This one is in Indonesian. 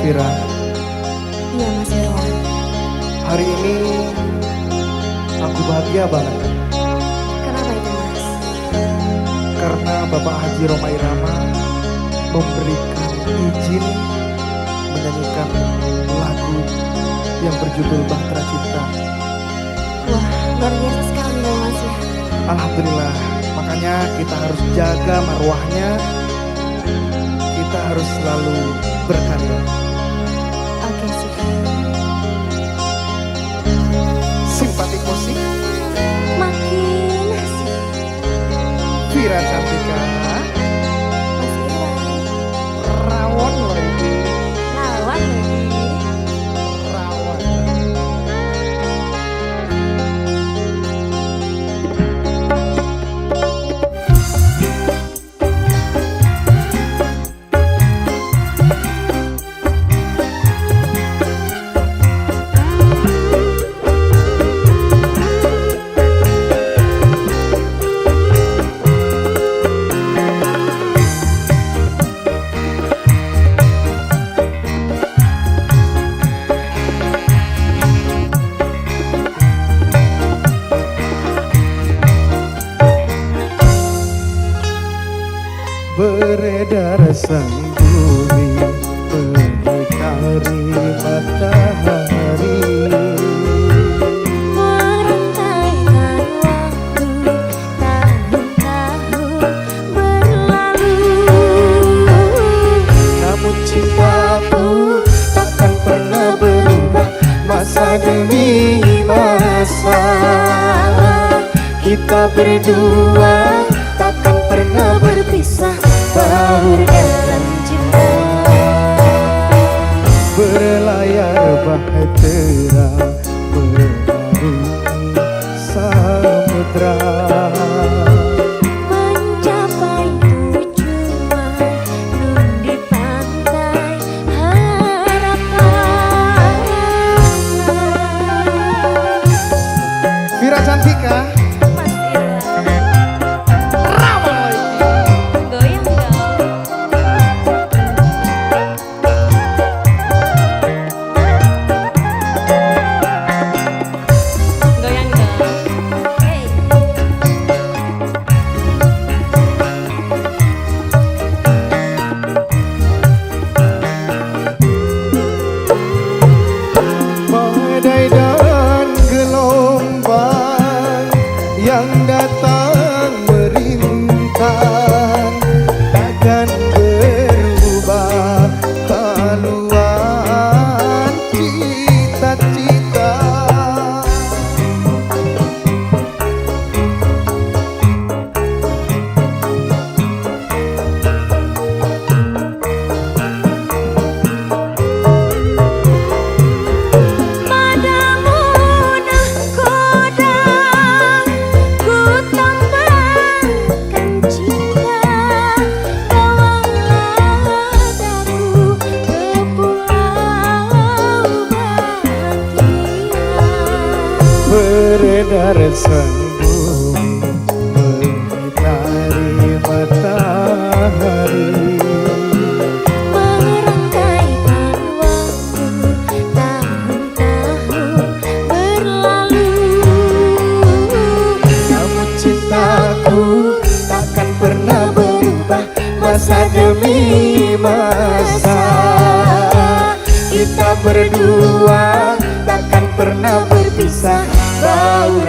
Vira, Iya Mas Irwan. hari ini aku bahagia banget Kenapa itu Mas? karena Bapak Haji Rhoma Irama memberikan izin menyanyikan lagu yang berjudul Bahtera Cinta. Wah luar biasa sekali loh Mas ya. Alhamdulillah, makanya kita harus jaga marwahnya, kita harus selalu berkarya. Oke sih. Simpatik musik, Makin asik. Vira Cantika, Mas Irwan. rawon lagi, Lawan lagi. rawon. Beredar sang bumi mengitari matahari, Merentaikan waktu tahun-tahun berlalu. namun cintaku takkan pernah berubah masa demi masa. Kita berdua takkan pernah berpisah, baur dalam cinta. Berlayar bahtera mengarungi samudra, Mencapai tujuan nun di pantai harapan. Vira Cantika, Mas Irwan. rawon lagi. Goyang dong. Goyang dong. Hey. Badai dan gelombang yang datang merintang takkan berubah haluan cita-cita. Padamu nahkoda ku tambahkan cinta, bawalah daku ke pulau bahagia. Beredar sang bumi mengitari matahari, Merangkaikan waktu tahun-tahun berlalu. namun cintaku takkan pernah berubah masa demi masa. Kita berdua takkan pernah berpisah, baur